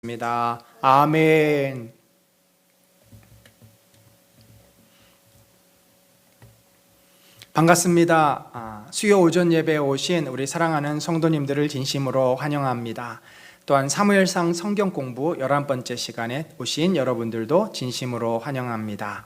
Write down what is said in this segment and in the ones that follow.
입니다. 아멘. 반갑습니다. 수요 오전 예배에 오신 우리 사랑하는 성도님들을 진심으로 환영합니다. 또한 사무엘상 성경 공부 11번째 시간에 오신 여러분들도 진심으로 환영합니다.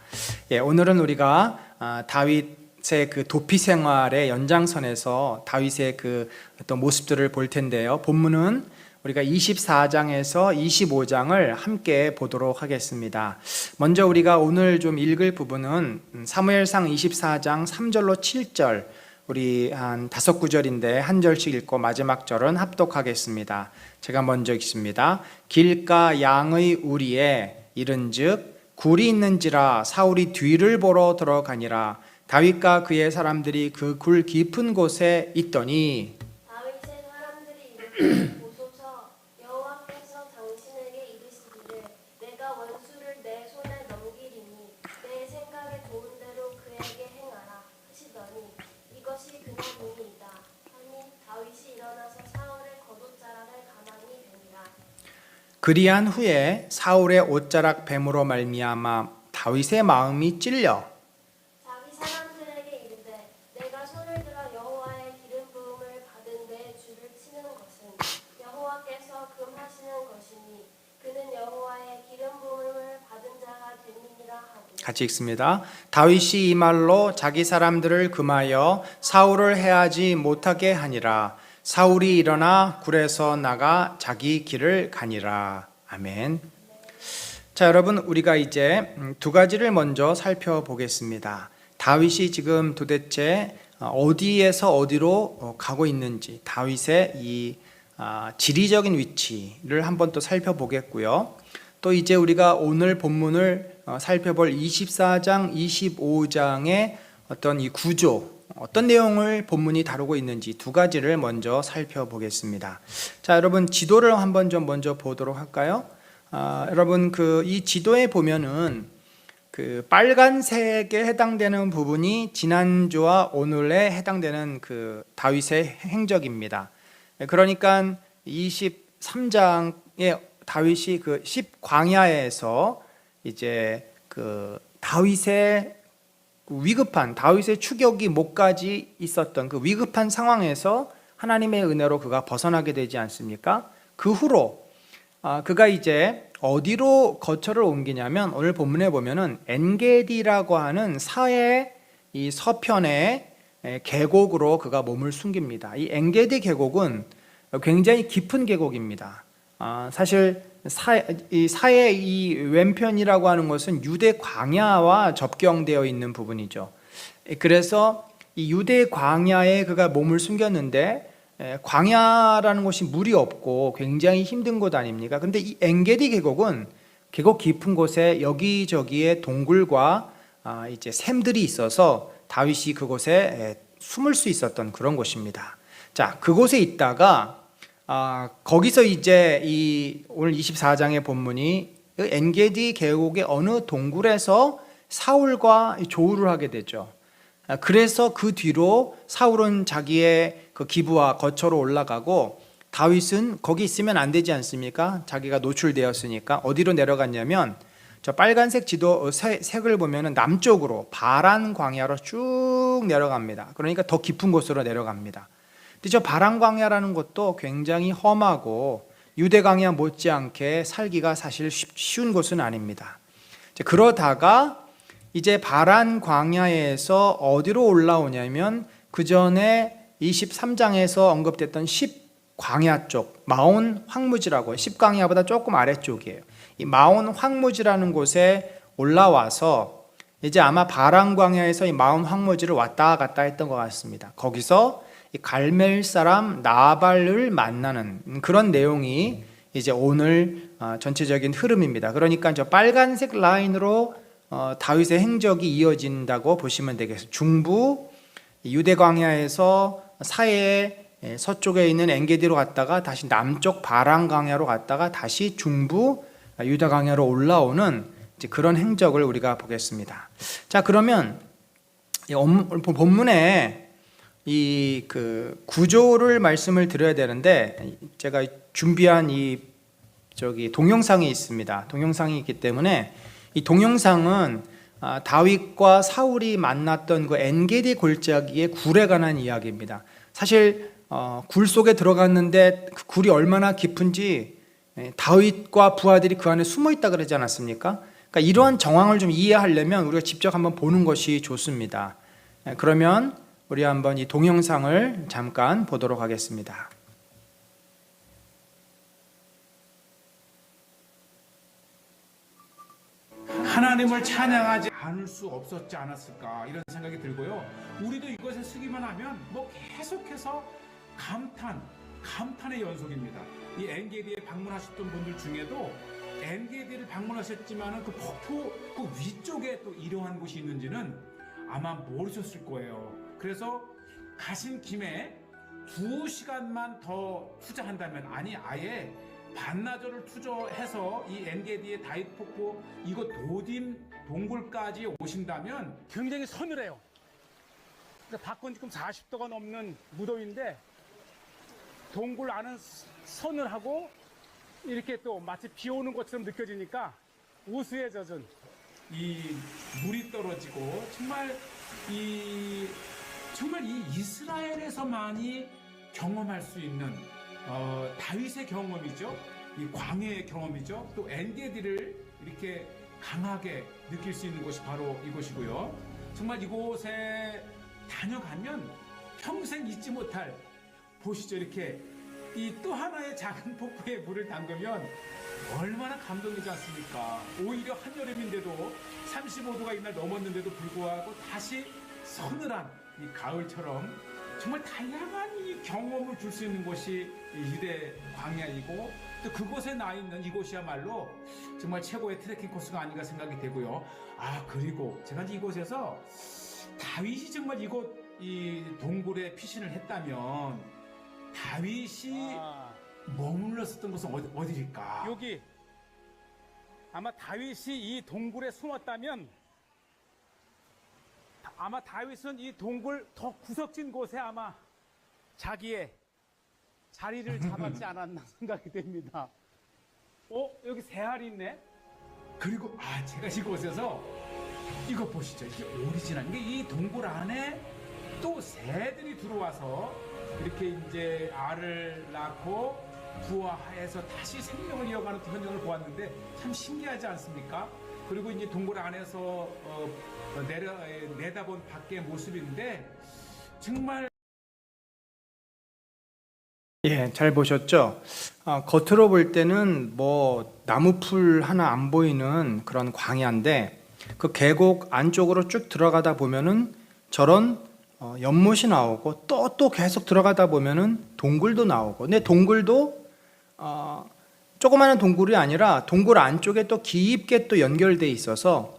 오늘은 우리가 다윗의 그 도피 생활의 연장선에서 다윗의 그 어떤 모습들을 볼 텐데요. 본문은 우리가 24장에서 25장을 함께 보도록 하겠습니다. 먼저 우리가 오늘 좀 읽을 부분은 사무엘상 24장 3절로 7절, 우리 한 5구절인데 한 절씩 읽고 마지막 절은 합독하겠습니다. 제가 먼저 읽습니다. 길가 양의 우리에 이른즉 굴이 있는지라 사울이 뒤를 보러 들어가니라. 다윗과 그의 사람들이 그 굴 깊은 곳에 있더니 다윗의 사람들이 보소서 여호와께서 당신에게 이르시기를 내가 원수를 내 손에 넘기리니 내 생각에 좋은 대로 그에게 행하라 하시더니 이것이 그날이니이다 하니 다윗이 일어나서 사울의 겉옷자락을 가만히 베니라. 그리한 후에 사울의 옷자락 뱀으로 말미암아 다윗의 마음이 찔려 자기 사람들에게 이르되 내가 손을 들어 여호와의 기름 부음을 받은 내 주를 치는 것은 여호와께서 금하시는 것이니 그는 여호와의 기름 부음을 받은 자가 됨이니라 하고 같이 읽습니다. 다윗이 이 말로 자기 사람들을 금하여 사울을 해하지 못하게 하니라. 사울이 일어나 굴에서 나가 자기 길을 가니라. 아멘. 자, 여러분, 우리가 이제 두 가지를 먼저 살펴보겠습니다. 다윗이 지금 도대체 어디에서 어디로 가고 있는지, 다윗의 이 지리적인 위치를 한번 또 살펴보겠고요. 또 이제 우리가 오늘 본문을 살펴볼 24장, 25장의 어떤 이 구조, 어떤 내용을 본문이 다루고 있는지 두 가지를 먼저 살펴보겠습니다. 자, 여러분, 지도를 한번 좀 먼저 보도록 할까요? 여러분, 이 지도에 보면은 그 빨간색에 해당되는 부분이 지난주와 오늘에 해당되는 그 다윗의 행적입니다. 그러니까 23장에 다윗이 그 10광야에서 이제 그 다윗의 위급한, 다윗의 추격이 목까지 있었던 그 위급한 상황에서 하나님의 은혜로 그가 벗어나게 되지 않습니까? 그 후로 그가 이제 어디로 거처를 옮기냐면 오늘 본문에 보면은 엔게디라고 하는 이 서편의 계곡으로 그가 몸을 숨깁니다. 이 엔게디 계곡은 굉장히 깊은 계곡입니다. 사실 사의 이 왼편이라고 하는 것은 유대 광야와 접경되어 있는 부분이죠. 그래서 이 유대 광야에 그가 몸을 숨겼는데 광야라는 곳이 물이 없고 굉장히 힘든 곳 아닙니까? 근데 이 엔게디 계곡은 계곡 깊은 곳에 여기저기에 동굴과 이제 샘들이 있어서 다윗이 그곳에 숨을 수 있었던 그런 곳입니다. 자, 그곳에 있다가 거기서 이제 이 오늘 24장의 본문이 엔게디 계곡의 어느 동굴에서 사울과 조우를 하게 되죠. 그래서 그 뒤로 사울은 자기의 그 기부와 거처로 올라가고 다윗은 거기 있으면 안 되지 않습니까? 자기가 노출되었으니까 어디로 내려갔냐면 저 빨간색 지도 색을 보면은 남쪽으로 바란 광야로 쭉 내려갑니다. 그러니까 더 깊은 곳으로 내려갑니다. 근데 저 바란 광야라는 곳도 굉장히 험하고 유대 광야 못지않게 살기가 사실 쉬운 곳은 아닙니다. 그러다가 이제 바란 광야에서 어디로 올라오냐면 그 전에 23장에서 언급됐던 10광야 쪽 마온 황무지라고 10광야보다 조금 아래쪽이에요. 이 마온 황무지라는 곳에 올라와서 이제 아마 바란 광야에서 이 마온 황무지를 왔다 갔다 했던 것 같습니다. 거기서 이 갈멜 사람 나발을 만나는 그런 내용이 이제 오늘 전체적인 흐름입니다. 그러니까 저 빨간색 라인으로 다윗의 행적이 이어진다고 보시면 되겠습니다. 중부 유대 광야에서 사해 서쪽에 있는 엔게디로 갔다가 다시 남쪽 바란 광야로 갔다가 다시 중부 유다 광야로 올라오는 이제 그런 행적을 우리가 보겠습니다. 자, 그러면 본문에 이 그 구조를 말씀을 드려야 되는데 제가 준비한 이 동영상이 있습니다. 동영상이 있기 때문에 이 동영상은 다윗과 사울이 만났던 그 엔게디 골짜기의 굴에 관한 이야기입니다. 사실 굴 속에 들어갔는데 그 굴이 얼마나 깊은지 다윗과 부하들이 그 안에 숨어 있다 그러지 않았습니까? 그러니까 이러한 정황을 좀 이해하려면 우리가 직접 한번 보는 것이 좋습니다. 그러면 우리 한번 이 동영상을 잠깐 보도록 하겠습니다. 하나님을 찬양하지 않을 수 없었지 않았을까 이런 생각이 들고요. 우리도 이것에 쓰기만 하면 뭐 계속해서 감탄의 연속입니다. 이 엔게디에 방문하셨던 분들 중에도 엔게디를 방문하셨지만은 그 폭포 그 위쪽에 또 이러한 곳이 있는지는 아마 모르셨을 거예요. 그래서 가신 김에 2시간만 더 투자한다면, 아니 아예 반나절을 투자해서 이 엔게디의 다윗 폭포 이거 도딤 동굴까지 오신다면 굉장히 서늘해요. 밖은 지금 40도가 넘는 무더위인데 동굴 안은 서늘하고 이렇게 또 마치 비 오는 것처럼 느껴지니까 우수에 젖은 이 물이 떨어지고 정말 이 이스라엘에서만이 경험할 수 있는 다윗의 경험이죠. 이 광야의 경험이죠. 또 엔게디를 이렇게 강하게 느낄 수 있는 곳이 바로 이곳이고요. 정말 이곳에 다녀가면 평생 잊지 못할, 보시죠, 이렇게 이 또 하나의 작은 폭포에 물을 담그면 얼마나 감동이지 않습니까? 오히려 한여름인데도 35도가 이날 넘었는데도 불구하고 다시 서늘한 이 가을처럼 정말 다양한 이 경험을 줄 수 있는 곳이 유대 광야이고, 또 그곳에 나 있는 이곳이야말로 정말 최고의 트레킹 코스가 아닌가 생각이 되고요. 그리고 제가 이제 이곳에서 다윗이 정말 이 동굴에 피신을 했다면 다윗이 머물렀었던 곳은 어디일까? 여기 아마 다윗이 이 동굴에 숨었다면 아마 다윗은 이 동굴 더 구석진 곳에 아마 자기의 자리를 잡았지 않았나 생각이 됩니다. 여기 새알이 있네. 그리고 제가 이곳에서 이거 보시죠. 이게 오리지널. 이 동굴 안에 또 새들이 들어와서 이렇게 이제 알을 낳고 부화해서 다시 생명을 이어가는 현장을 보았는데 참 신기하지 않습니까? 그리고 이제 동굴 안에서 내다본 밖의 모습인데 정말 잘 보셨죠? 겉으로 볼 때는 뭐 나무풀 하나 안 보이는 그런 광야인데 그 계곡 안쪽으로 쭉 들어가다 보면은 저런 연못이 나오고 또 계속 들어가다 보면은 동굴도 나오고, 근데 동굴도 조그마한 동굴이 아니라 동굴 안쪽에 또 깊게 또 연결돼 있어서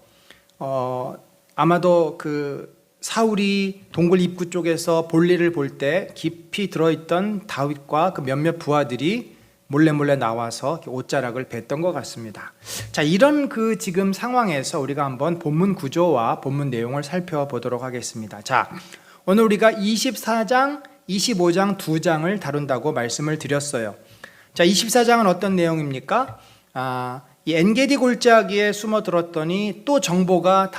아마도 그 사울이 동굴 입구 쪽에서 볼일을 볼 때 깊이 들어있던 다윗과 그 몇몇 부하들이 몰래 나와서 옷자락을 뱉던 것 같습니다. 자, 이런 그 지금 상황에서 우리가 한번 본문 구조와 본문 내용을 살펴보도록 하겠습니다. 자, 오늘 우리가 24장, 25장 두 장을 다룬다고 말씀을 드렸어요. 자, 24장은 어떤 내용입니까? 이 엔게디 골짜기에 숨어들었더니 또 정보가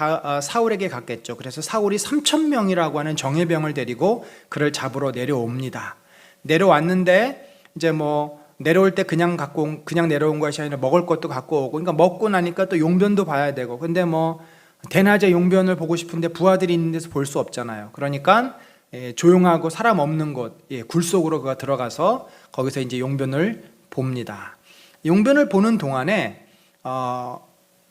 사울에게 갔겠죠. 그래서 사울이 3,000명이라고 하는 정예병을 데리고 그를 잡으러 내려옵니다. 내려왔는데 이제 뭐 내려올 때 그냥 내려온 것이 아니라 먹을 것도 갖고 오고, 그러니까 먹고 나니까 또 용변도 봐야 되고, 근데 뭐 대낮에 용변을 보고 싶은데 부하들이 있는 데서 볼 수 없잖아요. 그러니까 조용하고 사람 없는 곳, 굴 속으로 그가 들어가서 거기서 이제 용변을 봅니다. 용변을 보는 동안에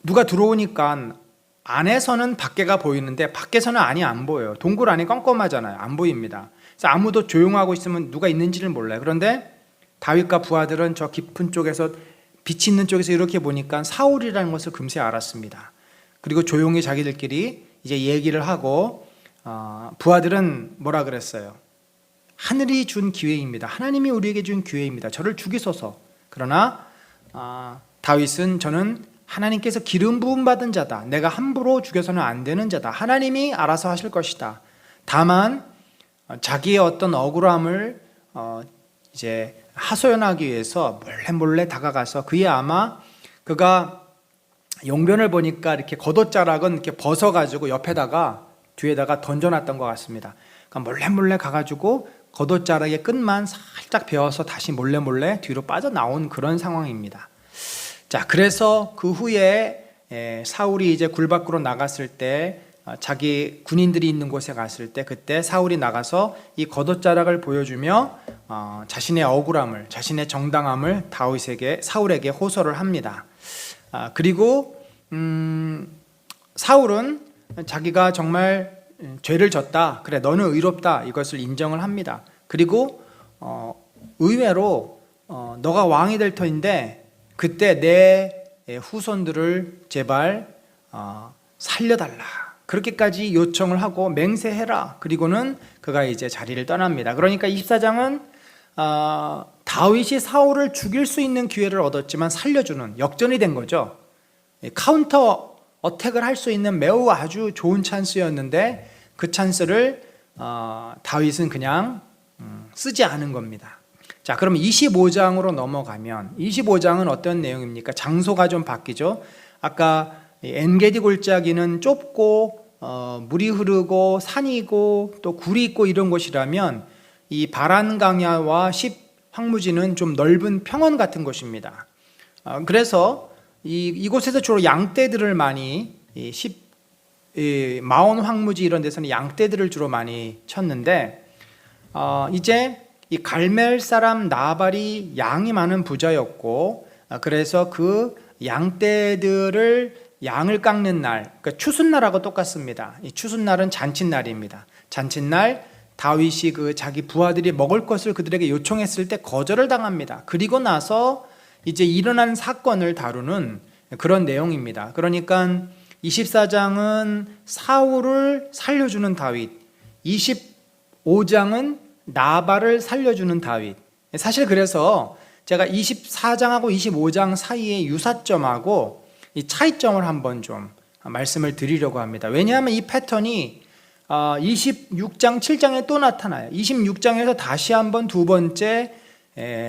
누가 들어오니까 안에서는 밖에가 보이는데 밖에서는 안이 안 보여요. 동굴 안이 껌껌하잖아요. 안 보입니다. 그래서 아무도 조용하고 있으면 누가 있는지를 몰라요. 그런데 다윗과 부하들은 저 깊은 쪽에서 빛이 있는 쪽에서 이렇게 보니까 사울이라는 것을 금세 알았습니다. 그리고 조용히 자기들끼리 이제 얘기를 하고 부하들은 뭐라 그랬어요? 하늘이 준 기회입니다. 하나님이 우리에게 준 기회입니다. 저를 죽이소서. 그러나 다윗은 저는 하나님께서 기름 부음 받은 자다. 내가 함부로 죽여서는 안 되는 자다. 하나님이 알아서 하실 것이다. 다만 자기의 어떤 억울함을 이제 하소연하기 위해서 몰래 다가가서 그가 용변을 보니까 이렇게 겉옷자락은 이렇게 벗어가지고 옆에다가 뒤에다가 던져놨던 것 같습니다. 그러니까 몰래 가가지고 겉옷자락의 끝만 살짝 베어서 다시 몰래 뒤로 빠져나온 그런 상황입니다. 자, 그래서 그 후에 사울이 이제 굴 밖으로 나갔을 때 자기 군인들이 있는 곳에 갔을 때 그때 사울이 나가서 이 겉옷자락을 보여주며 자신의 억울함을, 자신의 정당함을 사울에게 호소를 합니다. 그리고 사울은 자기가 정말 죄를 졌다, 그래 너는 의롭다, 이것을 인정을 합니다. 그리고 의외로 너가 왕이 될 터인데 그때 내 후손들을 제발 살려달라, 그렇게까지 요청을 하고 맹세해라. 그리고는 그가 이제 자리를 떠납니다. 그러니까 24장은 다윗이 사울을 죽일 수 있는 기회를 얻었지만 살려주는 역전이 된 거죠. 카운터 어택을 할 수 있는 매우 아주 좋은 찬스였는데 그 찬스를 다윗은 그냥 쓰지 않은 겁니다. 자, 그럼 25장으로 넘어가면 25장은 어떤 내용입니까? 장소가 좀 바뀌죠. 아까 엔게디 골짜기는 좁고 물이 흐르고 산이고 또 굴이 있고 이런 곳이라면 이 바란 강야와 10 황무지는 좀 넓은 평원 같은 곳입니다. 그래서 이곳에서 주로 양떼들을 많이 마온 황무지 이런 데서는 양떼들을 주로 많이 쳤는데 이제 이 갈멜 사람 나발이 양이 많은 부자였고 그래서 그 양떼들을 양을 깎는 날, 그러니까 추순날하고 똑같습니다. 이 추순날은 잔칫날입니다. 잔칫날 다윗이 자기 부하들이 먹을 것을 그들에게 요청했을 때 거절을 당합니다. 그리고 나서 이제 일어난 사건을 다루는 그런 내용입니다. 그러니까 24장은 사울을 살려주는 다윗, 25장은 나발을 살려주는 다윗. 사실 그래서 제가 24장하고 25장 사이의 유사점하고 이 차이점을 한번 좀 말씀을 드리려고 합니다. 왜냐하면 이 패턴이 26장 7장에 또 나타나요. 26장에서 다시 한번 두 번째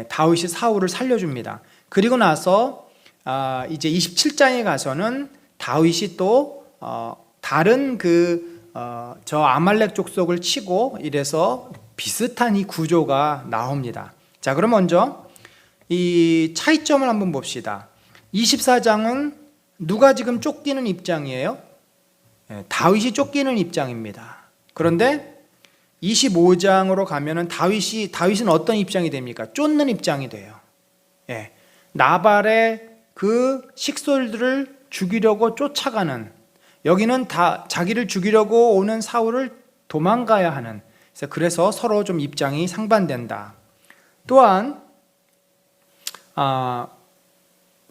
다윗이 사울을 살려줍니다. 그리고 나서 이제 27장에 가서는 다윗이 또 다른 저 아말렉 족속을 치고 이래서 비슷한 이 구조가 나옵니다. 자, 그럼 먼저 이 차이점을 한번 봅시다. 24장은 누가 지금 쫓기는 입장이에요? 다윗이 쫓기는 입장입니다. 그런데 25장으로 가면은 다윗은 어떤 입장이 됩니까? 쫓는 입장이 돼요. 나발의 그 식솔들을 죽이려고 쫓아가는, 여기는 다 자기를 죽이려고 오는 사울을 도망가야 하는, 그래서 서로 좀 입장이 상반된다. 또한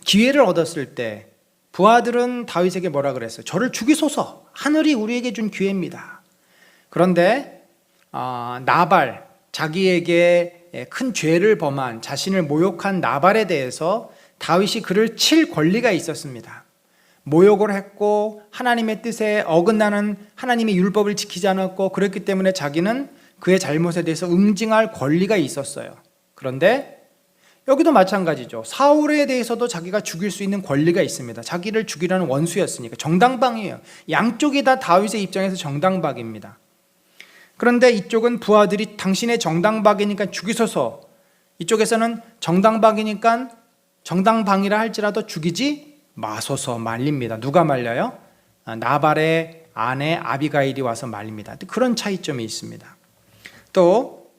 기회를 얻었을 때 부하들은 다윗에게 뭐라 그랬어요? 저를 죽이소서, 하늘이 우리에게 준 기회입니다. 그런데 나발, 자기에게 큰 죄를 범한, 자신을 모욕한 나발에 대해서 다윗이 그를 칠 권리가 있었습니다. 모욕을 했고 하나님의 뜻에 어긋나는 하나님의 율법을 지키지 않았고 그렇기 때문에 자기는 그의 잘못에 대해서 응징할 권리가 있었어요. 그런데 여기도 마찬가지죠. 사울에 대해서도 자기가 죽일 수 있는 권리가 있습니다. 자기를 죽이라는 원수였으니까 정당방이에요. 양쪽이 다 다윗의 입장에서 정당방입니다. 그런데 이쪽은 부하들이 당신의 정당방이니까 죽이소서, 이쪽에서는 정당방이니까 정당방이라 할지라도 죽이지 마소서 말립니다. 누가 말려요? 나발의 아내 아비가일이 와서 말립니다. 그런 차이점이 있습니다. 또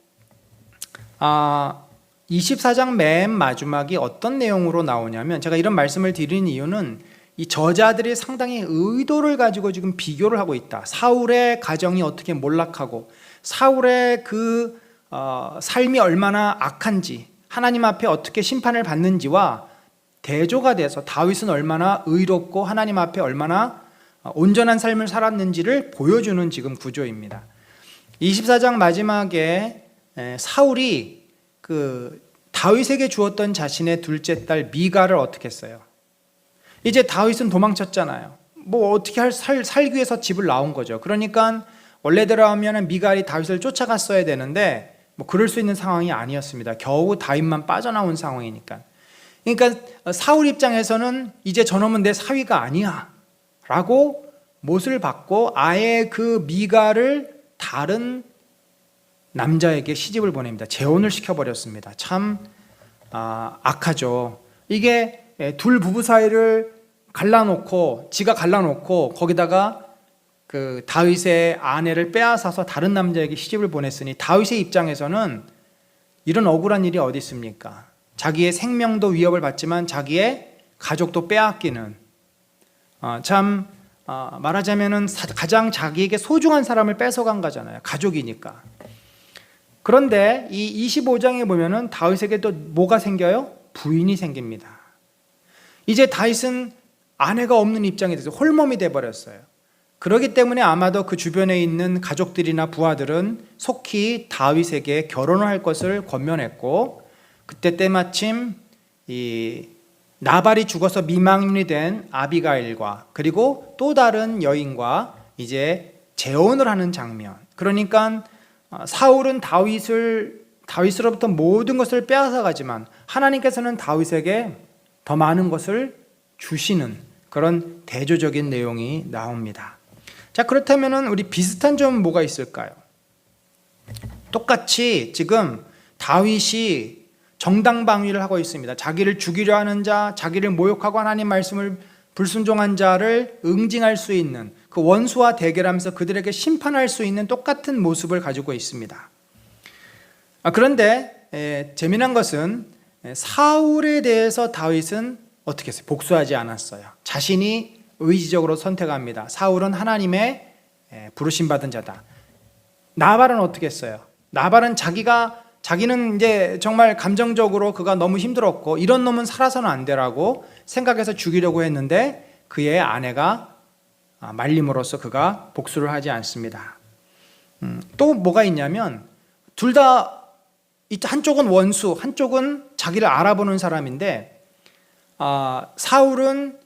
24장 맨 마지막이 어떤 내용으로 나오냐면, 제가 이런 말씀을 드리는 이유는 이 저자들이 상당히 의도를 가지고 지금 비교를 하고 있다. 사울의 가정이 어떻게 몰락하고 사울의 그 삶이 얼마나 악한지, 하나님 앞에 어떻게 심판을 받는지와 대조가 돼서 다윗은 얼마나 의롭고 하나님 앞에 얼마나 온전한 삶을 살았는지를 보여주는 지금 구조입니다. 24장 마지막에 사울이 다윗에게 주었던 자신의 둘째 딸 미갈을 어떻게 했어요? 이제 다윗은 도망쳤잖아요. 뭐 어떻게 살기 위해서 집을 나온 거죠. 그러니까 원래대로 하면 미갈이 다윗을 쫓아갔어야 되는데 뭐 그럴 수 있는 상황이 아니었습니다. 겨우 다윗만 빠져나온 상황이니까. 그러니까 사울 입장에서는 이제 저놈은 내 사위가 아니야 라고 못을 받고 아예 그 미가를 다른 남자에게 시집을 보냅니다. 재혼을 시켜버렸습니다. 참 악하죠. 이게 둘 부부 사이를 갈라놓고 지가 갈라놓고 거기다가 그 다윗의 아내를 빼앗아서 다른 남자에게 시집을 보냈으니 다윗의 입장에서는 이런 억울한 일이 어디 있습니까? 자기의 생명도 위협을 받지만 자기의 가족도 빼앗기는 말하자면은 가장 자기에게 소중한 사람을 뺏어간 거잖아요. 가족이니까. 그런데 이 25장에 보면은 다윗에게 또 뭐가 생겨요? 부인이 생깁니다. 이제 다윗은 아내가 없는 입장이 돼서 홀몸이 돼버렸어요. 그렇기 때문에 아마도 그 주변에 있는 가족들이나 부하들은 속히 다윗에게 결혼을 할 것을 권면했고, 그때 때마침 이 나발이 죽어서 미망인이 된 아비가일과 그리고 또 다른 여인과 이제 재혼을 하는 장면. 그러니까 사울은 다윗으로부터 모든 것을 빼앗아 가지만 하나님께서는 다윗에게 더 많은 것을 주시는 그런 대조적인 내용이 나옵니다. 자, 그렇다면 우리 비슷한 점은 뭐가 있을까요? 똑같이 지금 다윗이 정당방위를 하고 있습니다. 자기를 죽이려 하는 자, 자기를 모욕하고 하나님 말씀을 불순종한 자를 응징할 수 있는 그 원수와 대결하면서 그들에게 심판할 수 있는 똑같은 모습을 가지고 있습니다. 그런데 재미난 것은 사울에 대해서 다윗은 어떻게 했어요? 복수하지 않았어요. 자신이 의지적으로 선택합니다. 사울은 하나님의 부르심받은 자다. 나발은 어떻게 했어요? 나발은 자기는 이제 정말 감정적으로 그가 너무 힘들었고 이런 놈은 살아서는 안 되라고 생각해서 죽이려고 했는데 그의 아내가 말림으로써 그가 복수를 하지 않습니다. 또 뭐가 있냐면 둘 다 한쪽은 원수, 한쪽은 자기를 알아보는 사람인데 사울은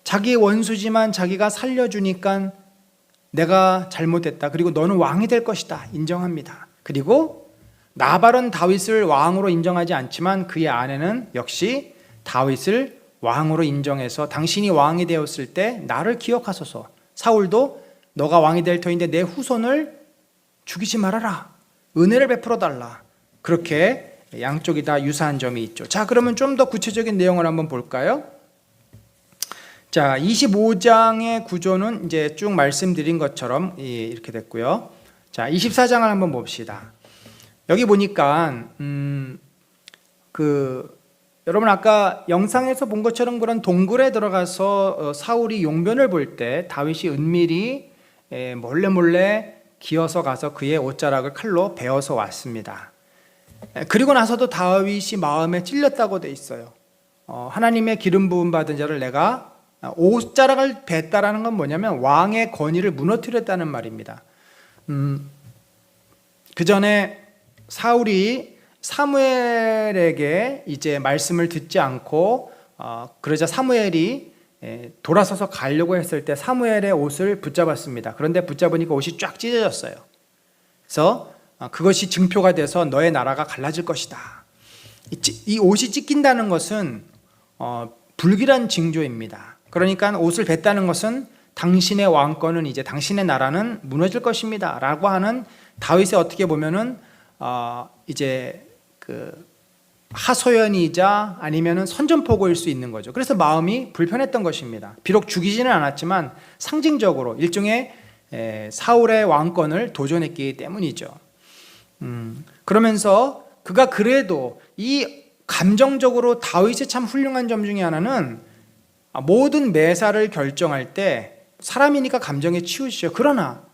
자기의 원수지만 자기가 살려주니까 내가 잘못했다. 그리고 너는 왕이 될 것이다. 인정합니다. 그리고 나발은 다윗을 왕으로 인정하지 않지만 그의 아내는 역시 다윗을 왕으로 인정해서 당신이 왕이 되었을 때 나를 기억하소서. 사울도 너가 왕이 될 터인데 내 후손을 죽이지 말아라. 은혜를 베풀어 달라. 그렇게 양쪽이 다 유사한 점이 있죠. 자, 그러면 좀 더 구체적인 내용을 한번 볼까요? 자, 25장의 구조는 이제 쭉 말씀드린 것처럼 이렇게 됐고요. 자, 24장을 한번 봅시다. 여기 보니까 여러분 아까 영상에서 본 것처럼 그런 동굴에 들어가서 사울이 용변을 볼 때 다윗이 은밀히 몰래 기어서 가서 그의 옷자락을 칼로 베어서 왔습니다. 그리고 나서도 다윗이 마음에 찔렸다고 돼 있어요. 하나님의 기름 부음 받은 자를 내가 옷자락을 뱄다라는 건 뭐냐면 왕의 권위를 무너뜨렸다는 말입니다. 그 전에 사울이 사무엘에게 이제 말씀을 듣지 않고 그러자 사무엘이 돌아서서 가려고 했을 때 사무엘의 옷을 붙잡았습니다. 그런데 붙잡으니까 옷이 쫙 찢어졌어요. 그래서 그것이 증표가 돼서 너의 나라가 갈라질 것이다. 이 옷이 찢긴다는 것은 불길한 징조입니다. 그러니까 옷을 뱉다는 것은 당신의 왕권은 이제 당신의 나라는 무너질 것입니다 라고 하는 다윗의 어떻게 보면은 이제 그 하소연이자 아니면은 선전포고일 수 있는 거죠. 그래서 마음이 불편했던 것입니다. 비록 죽이지는 않았지만 상징적으로 일종의 사울의 왕권을 도전했기 때문이죠. 그러면서 그가 그래도 이 감정적으로 다윗의 참 훌륭한 점 중에 하나는 모든 매사를 결정할 때 사람이니까 감정에 치우치죠. 그러나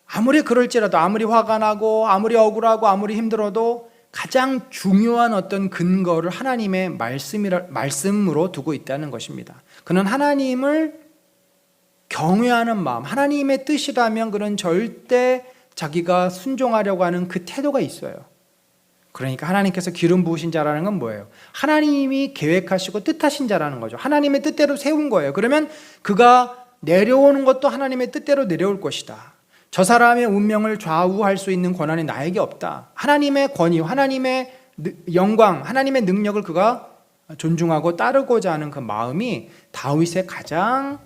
아무리 그럴지라도 아무리 화가 나고 아무리 억울하고 아무리 힘들어도 가장 중요한 어떤 근거를 하나님의 말씀으로 두고 있다는 것입니다. 그는 하나님을 경외하는 마음, 하나님의 뜻이라면 그는 절대 자기가 순종하려고 하는 그 태도가 있어요. 그러니까 하나님께서 기름 부으신 자라는 건 뭐예요? 하나님이 계획하시고 뜻하신 자라는 거죠. 하나님의 뜻대로 세운 거예요. 그러면 그가 내려오는 것도 하나님의 뜻대로 내려올 것이다. 저 사람의 운명을 좌우할 수 있는 권한이 나에게 없다. 하나님의 권위, 하나님의 영광, 하나님의 능력을 그가 존중하고 따르고자 하는 그 마음이 다윗의 가장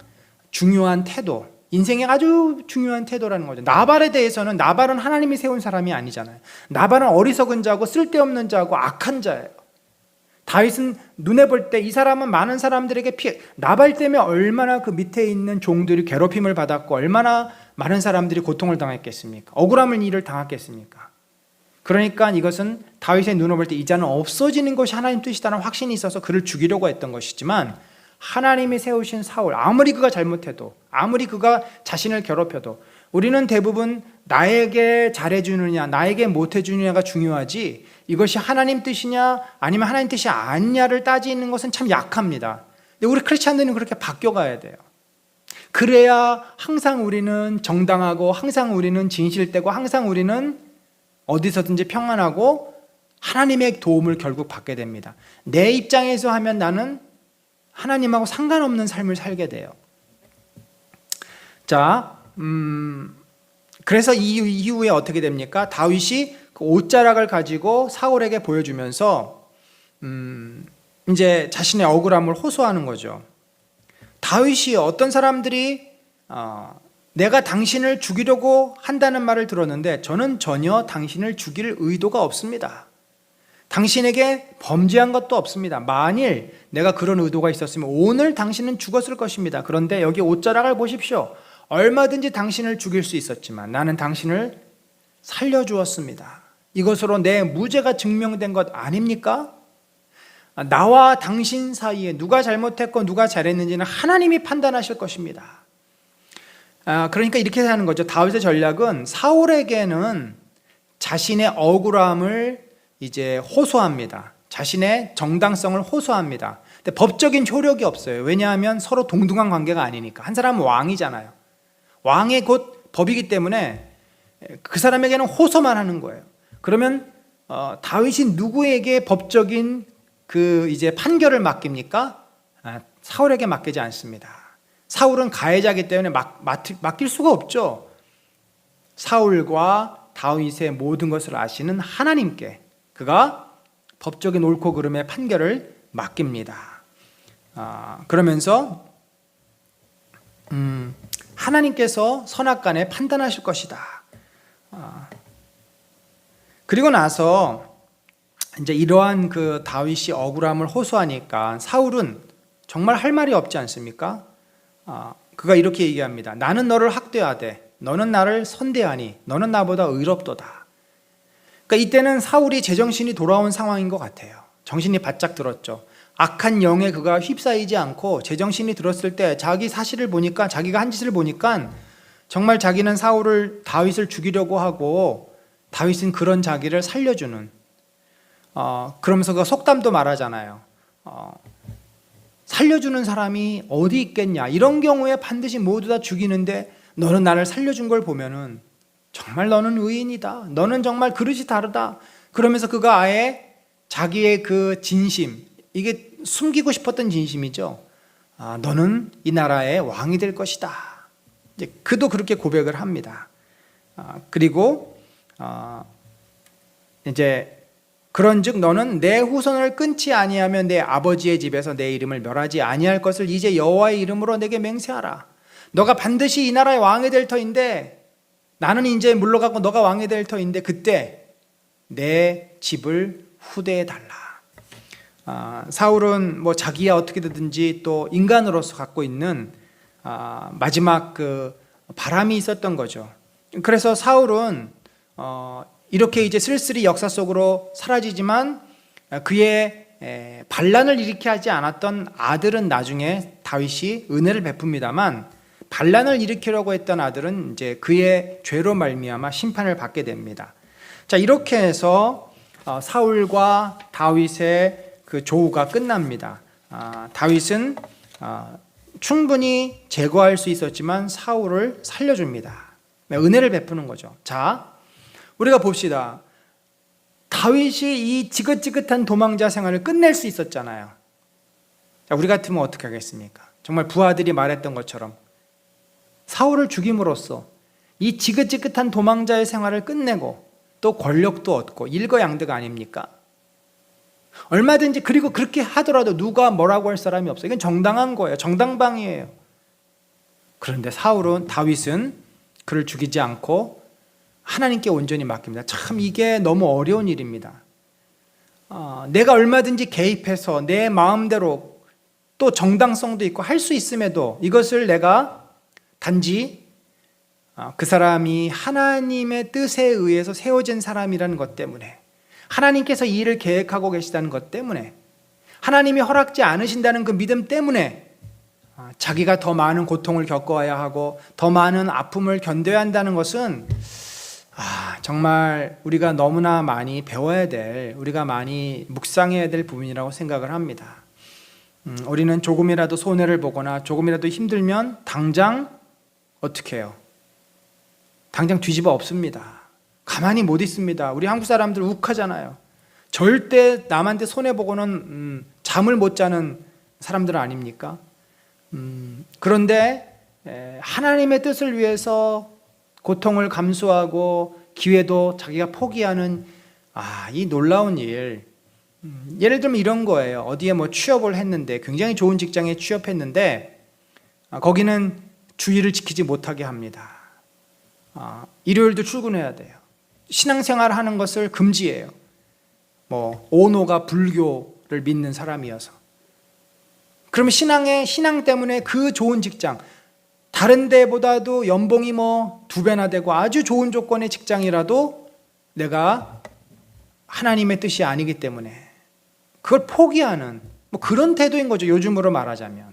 중요한 태도, 인생의 아주 중요한 태도라는 거죠. 나발에 대해서는, 나발은 하나님이 세운 사람이 아니잖아요. 나발은 어리석은 자고 쓸데없는 자고 악한 자예요. 다윗은 눈에 볼 때 이 사람은 많은 사람들에게 나발 때문에 얼마나 그 밑에 있는 종들이 괴롭힘을 받았고 얼마나 많은 사람들이 고통을 당했겠습니까? 억울함을 일을 당했겠습니까? 그러니까 이것은 다윗의 눈을 볼 때 이 자는 없어지는 것이 하나님 뜻이라는 확신이 있어서 그를 죽이려고 했던 것이지만, 하나님이 세우신 사울, 아무리 그가 잘못해도, 아무리 그가 자신을 괴롭혀도 우리는 대부분 나에게 잘해주느냐 나에게 못해주느냐가 중요하지, 이것이 하나님 뜻이냐 아니면 하나님 뜻이 아니냐를 따지는 것은 참 약합니다. 근데 우리 크리스찬들은 그렇게 바뀌어가야 돼요. 그래야 항상 우리는 정당하고, 항상 우리는 진실되고, 항상 우리는 어디서든지 평안하고 하나님의 도움을 결국 받게 됩니다. 내 입장에서 하면 나는 하나님하고 상관없는 삶을 살게 돼요. 자, 그래서 이후에 어떻게 됩니까? 다윗이 그 옷자락을 가지고 사울에게 보여주면서 이제 자신의 억울함을 호소하는 거죠. 다윗이 어떤 사람들이 내가 당신을 죽이려고 한다는 말을 들었는데 저는 전혀 당신을 죽일 의도가 없습니다. 당신에게 범죄한 것도 없습니다. 만일 내가 그런 의도가 있었으면 오늘 당신은 죽었을 것입니다. 그런데 여기 옷자락을 보십시오. 얼마든지 당신을 죽일 수 있었지만 나는 당신을 살려주었습니다. 이것으로 내 무죄가 증명된 것 아닙니까? 나와 당신 사이에 누가 잘못했고 누가 잘했는지는 하나님이 판단하실 것입니다. 그러니까 이렇게 하는 거죠. 다윗의 전략은 사울에게는 자신의 억울함을 이제 호소합니다. 자신의 정당성을 호소합니다. 근데 법적인 효력이 없어요. 왜냐하면 서로 동등한 관계가 아니니까. 한 사람은 왕이잖아요. 왕의 곧 법이기 때문에 그 사람에게는 호소만 하는 거예요. 그러면 다윗이 누구에게 법적인 그 이제 판결을 맡깁니까? 사울에게 맡기지 않습니다. 사울은 가해자이기 때문에 맡길 수가 없죠. 사울과 다윗의 모든 것을 아시는 하나님께 그가 법적인 옳고 그름의 판결을 맡깁니다. 그러면서 하나님께서 선악간에 판단하실 것이다. 그리고 나서 이제 이러한 그 다윗이 억울함을 호소하니까 사울은 정말 할 말이 없지 않습니까? 그가 이렇게 얘기합니다. 나는 너를 학대하되 너는 나를 선대하니 너는 나보다 의롭도다. 그러니까 이때는 사울이 제정신이 돌아온 상황인 것 같아요. 정신이 바짝 들었죠. 악한 영에 그가 휩싸이지 않고 제정신이 들었을 때 자기 사실을 보니까, 자기가 한 짓을 보니까 정말 자기는 다윗을 죽이려고 하고 다윗은 그런 자기를 살려주는, 그러면서 그 속담도 말하잖아요. 살려주는 사람이 어디 있겠냐. 이런 경우에 반드시 모두 다 죽이는데 너는 나를 살려준 걸 보면은 정말 너는 의인이다. 너는 정말 그릇이 다르다. 그러면서 그가 아예 자기의 그 진심, 이게 숨기고 싶었던 진심이죠. 너는 이 나라의 왕이 될 것이다. 이제 그도 그렇게 고백을 합니다. 그리고 이제 그런즉 너는 내 후손을 끊지 아니하면 내 아버지의 집에서 내 이름을 멸하지 아니할 것을 이제 여호와의 이름으로 내게 맹세하라. 너가 반드시 이 나라의 왕이 될 터인데, 나는 이제 물러가고 너가 왕이 될 터인데 그때 내 집을 후대해 달라. 사울은 뭐 자기야 어떻게 되든지 또 인간으로서 갖고 있는 마지막 그 바람이 있었던 거죠. 그래서 사울은 이렇게 이제 쓸쓸히 역사 속으로 사라지지만 그의 반란을 일으키게 하지 않았던 아들은 나중에 다윗이 은혜를 베풉니다만, 반란을 일으키려고 했던 아들은 이제 그의 죄로 말미암아 심판을 받게 됩니다. 자, 이렇게 해서 사울과 다윗의 그 조우가 끝납니다. 다윗은 충분히 제거할 수 있었지만 사울을 살려줍니다. 은혜를 베푸는 거죠. 자, 우리가 봅시다. 다윗이 이 지긋지긋한 도망자 생활을 끝낼 수 있었잖아요. 자, 우리 같으면 어떻게 하겠습니까? 정말 부하들이 말했던 것처럼 사울을 죽임으로써 이 지긋지긋한 도망자의 생활을 끝내고 또 권력도 얻고 일거양득 아닙니까? 얼마든지, 그리고 그렇게 하더라도 누가 뭐라고 할 사람이 없어요. 이건 정당한 거예요. 정당방위예요. 그런데 다윗은 그를 죽이지 않고 하나님께 온전히 맡깁니다. 참 이게 너무 어려운 일입니다. 내가 얼마든지 개입해서 내 마음대로 또 정당성도 있고 할 수 있음에도 이것을 내가 단지 그 사람이 하나님의 뜻에 의해서 세워진 사람이라는 것 때문에, 하나님께서 이 일을 계획하고 계시다는 것 때문에, 하나님이 허락지 않으신다는 그 믿음 때문에 자기가 더 많은 고통을 겪어야 하고 더 많은 아픔을 견뎌야 한다는 것은 정말 우리가 너무나 많이 배워야 될, 우리가 많이 묵상해야 될 부분이라고 생각을 합니다. 우리는 조금이라도 손해를 보거나 조금이라도 힘들면 당장 어떻게 해요? 당장 뒤집어 엎습니다. 가만히 못 있습니다. 우리 한국 사람들 욱하잖아요. 절대 남한테 손해보고는 잠을 못 자는 사람들 아닙니까? 그런데 하나님의 뜻을 위해서 고통을 감수하고 기회도 자기가 포기하는 이 놀라운 일. 예를 들면 이런 거예요. 어디에 취업을 했는데, 굉장히 좋은 직장에 취업했는데 거기는 주의를 지키지 못하게 합니다. 일요일도 출근해야 돼요. 신앙생활 하는 것을 금지해요. 오노가 불교를 믿는 사람이어서. 그러면 신앙 때문에 그 좋은 직장, 다른 데보다도 연봉이 2배나 되고 아주 좋은 조건의 직장이라도 내가 하나님의 뜻이 아니기 때문에 그걸 포기하는 그런 태도인 거죠. 요즘으로 말하자면.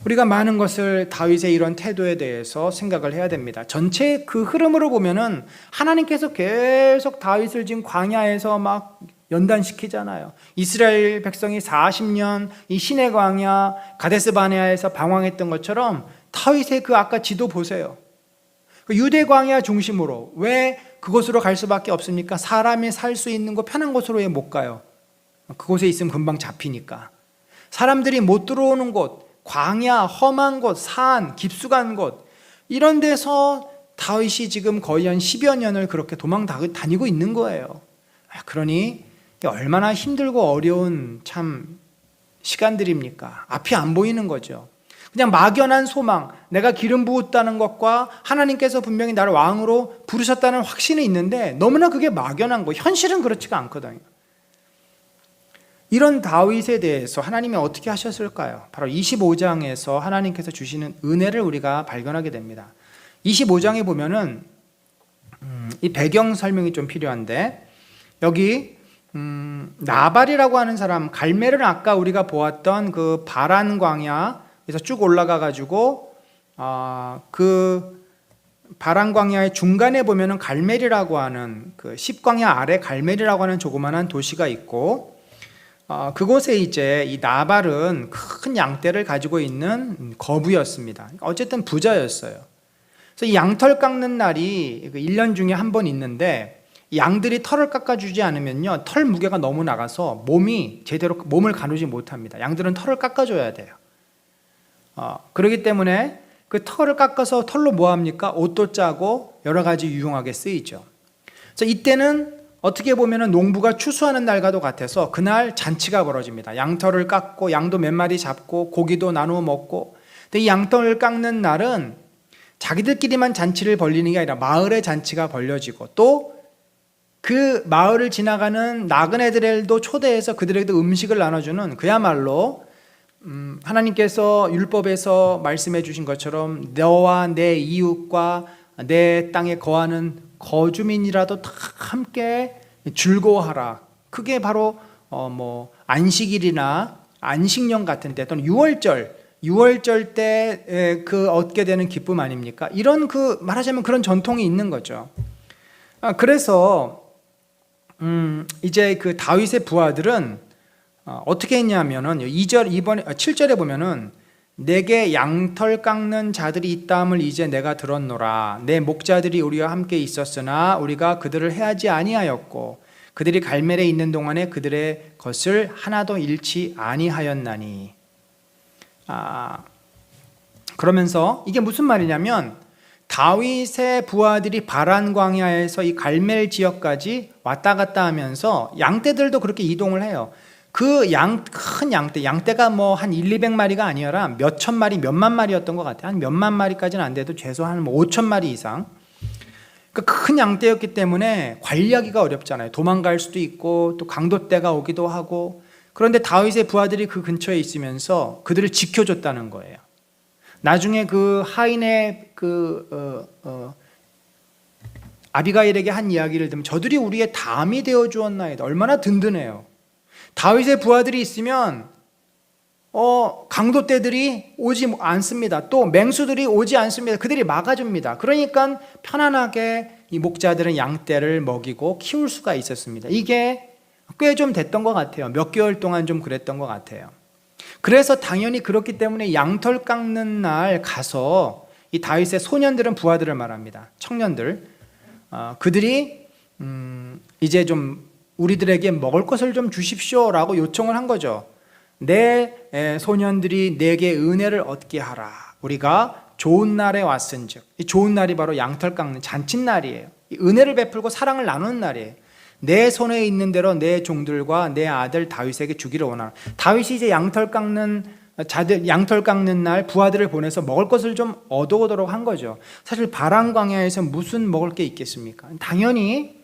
우리가 많은 것을 다윗의 이런 태도에 대해서 생각을 해야 됩니다. 전체 그 흐름으로 보면은 하나님께서 계속 다윗을 지금 광야에서 막 연단시키잖아요. 이스라엘 백성이 40년 이 시내 광야 가데스 바네아에서 방황했던 것처럼 다윗의 그 아까 지도 보세요. 유대 광야 중심으로 왜 그곳으로 갈 수밖에 없습니까? 사람이 살 수 있는 곳, 편한 곳으로 왜 못 가요? 그곳에 있으면 금방 잡히니까. 사람들이 못 들어오는 곳, 광야, 험한 곳, 산, 깊숙한 곳, 이런 데서 다윗이 지금 거의 한 10여 년을 그렇게 도망 다니고 있는 거예요. 그러니 얼마나 힘들고 어려운 참 시간들입니까? 앞이 안 보이는 거죠. 그냥 막연한 소망, 내가 기름 부었다는 것과 하나님께서 분명히 나를 왕으로 부르셨다는 확신이 있는데 너무나 그게 막연한 거, 현실은 그렇지가 않거든요. 이런 다윗에 대해서 하나님이 어떻게 하셨을까요? 바로 25장에서 하나님께서 주시는 은혜를 우리가 발견하게 됩니다. 25장에 보면은 이 배경 설명이 좀 필요한데, 여기 나발이라고 하는 사람, 갈멜은 아까 우리가 보았던 그 바란 광야에서 쭉 올라가 가지고 그 바란 광야의 중간에 보면은 갈멜이라고 하는 그 10광야 아래 갈멜이라고 하는 조그만한 도시가 있고, 그곳에 이제 이 나발은 큰 양떼를 가지고 있는 거부였습니다. 어쨌든 부자였어요. 그래서 이 양털 깎는 날이 1년 중에 한 번 있는데, 양들이 털을 깎아주지 않으면요, 털 무게가 너무 나가서 몸이 제대로 몸을 가누지 못합니다. 양들은 털을 깎아줘야 돼요. 그렇기 때문에 그 털을 깎아서 털로 뭐 합니까? 옷도 짜고 여러 가지 유용하게 쓰이죠. 그래서 이때는 어떻게 보면 농부가 추수하는 날과도 같아서 그날 잔치가 벌어집니다. 양털을 깎고 양도 몇 마리 잡고 고기도 나누어 먹고. 근데 이 양털을 깎는 날은 자기들끼리만 잔치를 벌리는 게 아니라 마을의 잔치가 벌려지고, 또 그 마을을 지나가는 나그네들도 초대해서 그들에게도 음식을 나눠주는, 그야말로 하나님께서 율법에서 말씀해 주신 것처럼 너와 내 이웃과 내 땅에 거하는 거주민이라도 다 함께 즐거워하라. 그게 바로 안식일이나 안식년 같은 때, 또는 6월절 때 그 얻게 되는 기쁨 아닙니까? 이런 말하자면 그런 전통이 있는 거죠. 그래서 이제 그 다윗의 부하들은 어떻게 했냐면은 7절에 보면은 내게 양털 깎는 자들이 있다함을 이제 내가 들었노라. 내 목자들이 우리와 함께 있었으나 우리가 그들을 해하지 아니하였고 그들이 갈멜에 있는 동안에 그들의 것을 하나도 잃지 아니하였나니. 그러면서 이게 무슨 말이냐면, 다윗의 부하들이 바란 광야에서 이 갈멜 지역까지 왔다 갔다 하면서 양떼들도 그렇게 이동을 해요. 그 큰 양떼가 뭐 한 200마리가 아니라 몇천 마리, 몇만 마리였던 것 같아요. 한 몇만 마리까지는 안 돼도 최소한 뭐 5천 마리 이상. 그 큰 양떼였기 때문에 관리하기가 어렵잖아요. 도망갈 수도 있고 또 강도떼가 오기도 하고. 그런데 다윗의 부하들이 그 근처에 있으면서 그들을 지켜줬다는 거예요. 나중에 그 하인의 아비가일에게 한 이야기를 들으면 저들이 우리의 담이 되어 주었나이다. 얼마나 든든해요. 다윗의 부하들이 있으면 강도떼들이 오지 않습니다. 또 맹수들이 오지 않습니다. 그들이 막아줍니다. 그러니까 편안하게 이 목자들은 양떼를 먹이고 키울 수가 있었습니다. 이게 꽤 좀 됐던 것 같아요. 몇 개월 동안 좀 그랬던 것 같아요. 그래서 당연히 그렇기 때문에 양털 깎는 날 가서 이 다윗의 소년들은 부하들을 말합니다. 청년들. 그들이 이제 좀 우리들에게 먹을 것을 좀 주십시오라고 요청을 한 거죠. 내 소년들이 내게 은혜를 얻게 하라. 우리가 좋은 날에 왔은즉. 이 좋은 날이 바로 양털 깎는 잔칫날이에요. 은혜를 베풀고 사랑을 나누는 날이에요. 내 손에 있는 대로 내 종들과 내 아들 다윗에게 주기를 원하라. 다윗이 이제 양털 깎는 날 부하들을 보내서 먹을 것을 좀 얻어오도록 한 거죠. 사실 바란 광야에서 무슨 먹을 게 있겠습니까? 당연히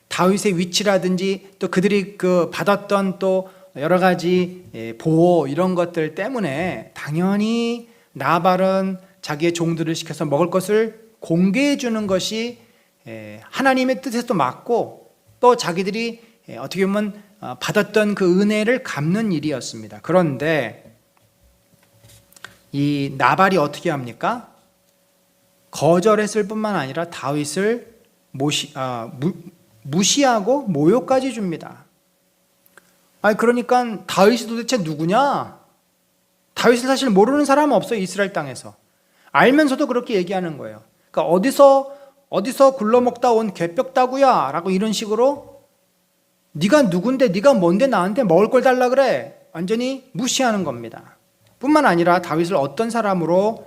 다윗의 위치라든지 또 그들이 받았던 또 여러 가지 보호 이런 것들 때문에 당연히 나발은 자기의 종들을 시켜서 먹을 것을 공개해 주는 것이 하나님의 뜻에도 맞고 또 자기들이 어떻게 보면 받았던 그 은혜를 갚는 일이었습니다. 그런데 이 나발이 어떻게 합니까? 거절했을 뿐만 아니라 다윗을 무시하고 모욕까지 줍니다. 그러니까 다윗이 도대체 누구냐? 다윗을 사실 모르는 사람은 없어요. 이스라엘 땅에서. 알면서도 그렇게 얘기하는 거예요. 그러니까 어디서 굴러먹다 온 개뼈다구야 라고 이런 식으로 네가 누군데 네가 뭔데 나한테 먹을 걸 달라 그래. 완전히 무시하는 겁니다. 뿐만 아니라 다윗을 어떤 사람으로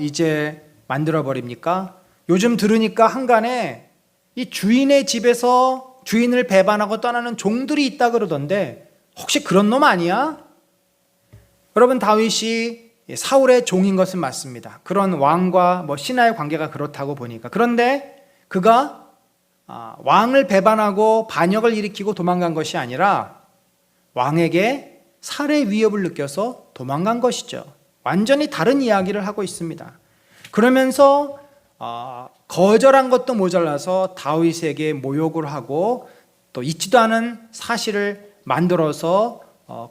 이제 만들어버립니까? 요즘 들으니까 한간에 이 주인의 집에서 주인을 배반하고 떠나는 종들이 있다 그러던데 혹시 그런 놈 아니야? 여러분, 다윗이 사울의 종인 것은 맞습니다. 그런 왕과 신하의 관계가 그렇다고 보니까. 그런데 그가 왕을 배반하고 반역을 일으키고 도망간 것이 아니라 왕에게 살해 위협을 느껴서 도망간 것이죠. 완전히 다른 이야기를 하고 있습니다. 그러면서 거절한 것도 모자라서 다윗에게 모욕을 하고 또 있지도 않은 사실을 만들어서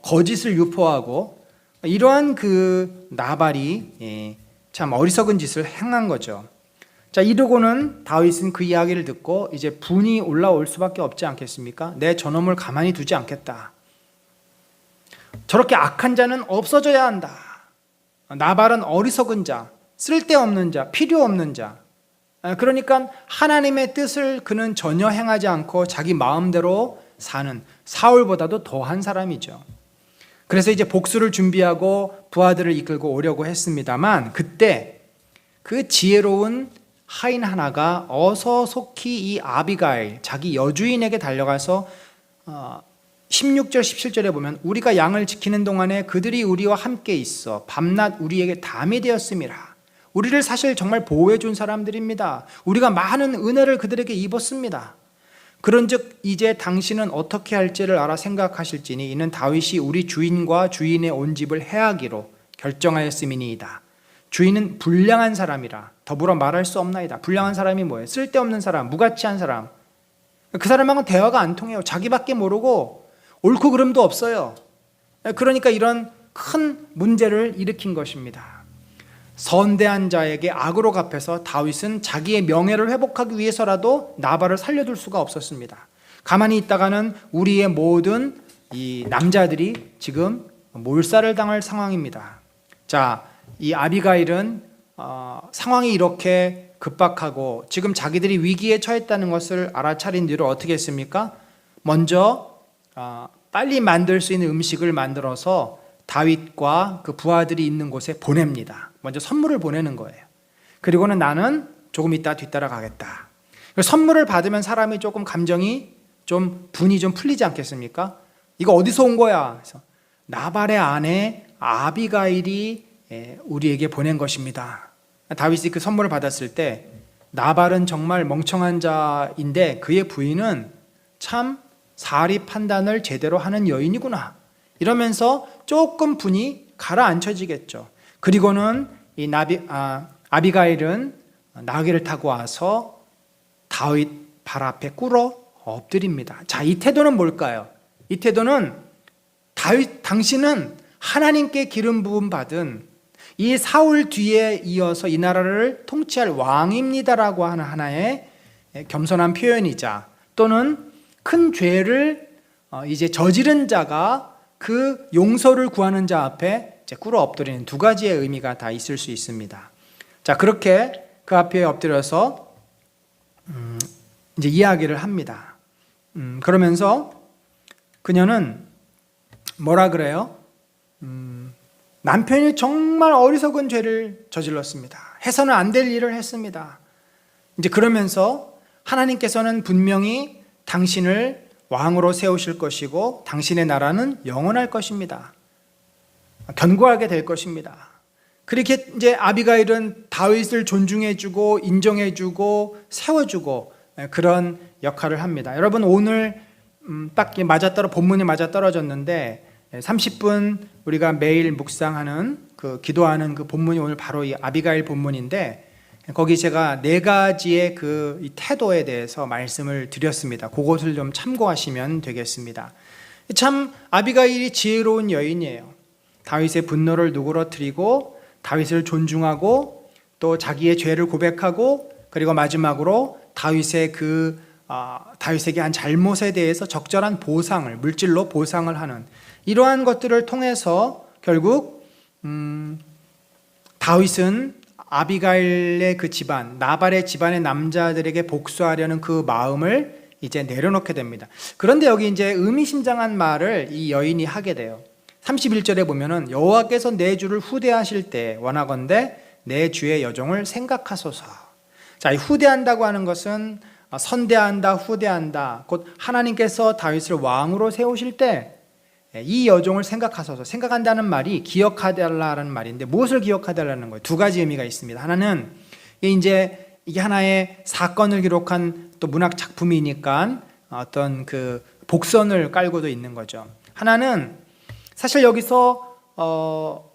거짓을 유포하고 이러한 그 나발이 참 어리석은 짓을 행한 거죠. 자, 이러고는 다윗은 그 이야기를 듣고 이제 분이 올라올 수밖에 없지 않겠습니까? 내 저놈을 가만히 두지 않겠다. 저렇게 악한 자는 없어져야 한다. 나발은 어리석은 자, 쓸데없는 자, 필요 없는 자. 그러니까 하나님의 뜻을 그는 전혀 행하지 않고 자기 마음대로 사는 사울보다도 더한 사람이죠. 그래서 이제 복수를 준비하고 부하들을 이끌고 오려고 했습니다만 그때 그 지혜로운 하인 하나가 어서 속히 이 아비가일, 자기 여주인에게 달려가서 16절 17절에 보면 우리가 양을 지키는 동안에 그들이 우리와 함께 있어 밤낮 우리에게 담이 되었음이라. 우리를 사실 정말 보호해 준 사람들입니다. 우리가 많은 은혜를 그들에게 입었습니다. 그런즉 이제 당신은 어떻게 할지를 알아 생각하실지니 이는 다윗이 우리 주인과 주인의 온 집을 해하기로 결정하였음이니이다. 주인은 불량한 사람이라 더불어 말할 수 없나이다. 불량한 사람이 뭐예요? 쓸데없는 사람, 무가치한 사람. 그 사람하고는 대화가 안 통해요. 자기밖에 모르고 옳고 그름도 없어요. 그러니까 이런 큰 문제를 일으킨 것입니다. 선대한 자에게 악으로 갚아서 다윗은 자기의 명예를 회복하기 위해서라도 나발을 살려둘 수가 없었습니다. 가만히 있다가는 우리의 모든 이 남자들이 지금 몰살을 당할 상황입니다. 자, 이 아비가일은 상황이 이렇게 급박하고 지금 자기들이 위기에 처했다는 것을 알아차린 뒤로 어떻게 했습니까? 먼저 빨리 만들 수 있는 음식을 만들어서 다윗과 그 부하들이 있는 곳에 보냅니다. 먼저 선물을 보내는 거예요. 그리고는 나는 조금 있다 뒤따라가겠다. 선물을 받으면 사람이 조금 감정이 좀 분이 좀 풀리지 않겠습니까? 이거 어디서 온 거야? 그래서 나발의 아내 아비가일이 우리에게 보낸 것입니다. 다윗이 그 선물을 받았을 때 나발은 정말 멍청한 자인데 그의 부인은 참 사리 판단을 제대로 하는 여인이구나 이러면서 조금 분이 가라앉혀지겠죠. 그리고는 이 아비가일은 나귀를 타고 와서 다윗 발 앞에 꿇어 엎드립니다. 자, 이 태도는 뭘까요? 이 태도는 당신은 하나님께 기름 부음 받은 이 사울 뒤에 이어서 이 나라를 통치할 왕입니다라고 하는 하나의 겸손한 표현이자 또는 큰 죄를 이제 저지른 자가 그 용서를 구하는 자 앞에 이제 꿇어 엎드리는 두 가지의 의미가 다 있을 수 있습니다. 자, 그렇게 그 앞에 엎드려서 이제 이야기를 합니다. 그러면서 그녀는 뭐라 그래요? 남편이 정말 어리석은 죄를 저질렀습니다. 해서는 안 될 일을 했습니다. 이제 그러면서 하나님께서는 분명히 당신을 왕으로 세우실 것이고 당신의 나라는 영원할 것입니다. 견고하게 될 것입니다. 그렇게 이제 아비가일은 다윗을 존중해주고 인정해주고 세워주고 그런 역할을 합니다. 여러분 오늘 딱 본문이 맞아떨어졌는데 30분 우리가 매일 묵상하는 그 기도하는 그 본문이 오늘 바로 이 아비가일 본문인데 거기 제가 네 가지의 이 태도에 대해서 말씀을 드렸습니다. 그것을 좀 참고하시면 되겠습니다. 참 아비가일이 지혜로운 여인이에요. 다윗의 분노를 누그러뜨리고 다윗을 존중하고 또 자기의 죄를 고백하고 그리고 마지막으로 다윗에게 한 잘못에 대해서 적절한 보상을 물질로 보상을 하는 이러한 것들을 통해서 결국 다윗은 아비가일의 그 집안 나발의 집안의 남자들에게 복수하려는 그 마음을 이제 내려놓게 됩니다. 그런데 여기 이제 의미심장한 말을 이 여인이 하게 돼요. 31절에 보면은 여호와께서 내 주를 후대하실 때 원하건대 내 주의 여종을 생각하소서. 자, 이 후대한다고 하는 것은 선대한다, 후대한다. 곧 하나님께서 다윗을 왕으로 세우실 때 이 여종을 생각하소서. 생각한다는 말이 기억하달라는 말인데 무엇을 기억하달라는 거예요? 두 가지 의미가 있습니다. 하나는 이게 하나의 사건을 기록한 또 문학 작품이니까 어떤 그 복선을 깔고도 있는 거죠. 하나는 사실 여기서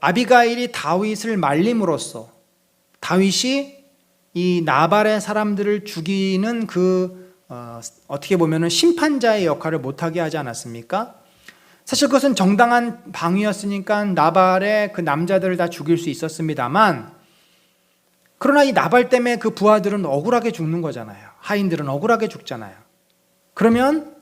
아비가일이 다윗을 말림으로써 다윗이 이 나발의 사람들을 죽이는 어떻게 보면은 심판자의 역할을 못하게 하지 않았습니까? 사실 그것은 정당한 방위였으니까 나발의 그 남자들을 다 죽일 수 있었습니다만 그러나 이 나발 때문에 그 부하들은 억울하게 죽는 거잖아요. 하인들은 억울하게 죽잖아요. 그러면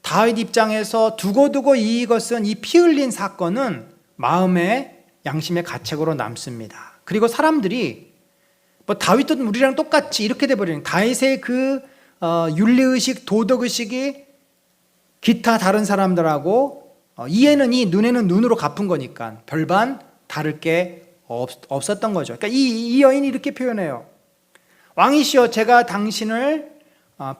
다윗 입장에서 두고두고 이것은 이 피 흘린 사건은 마음의 양심의 가책으로 남습니다. 그리고 사람들이 다윗도 우리랑 똑같이 이렇게 돼버리는 다윗의 그 윤리의식, 도덕의식이 기타 다른 사람들하고 이에는 이, 눈에는 눈으로 갚은 거니까 별반 다를 게 없었던 거죠. 그러니까 이 여인이 이렇게 표현해요. 왕이시여, 제가 당신을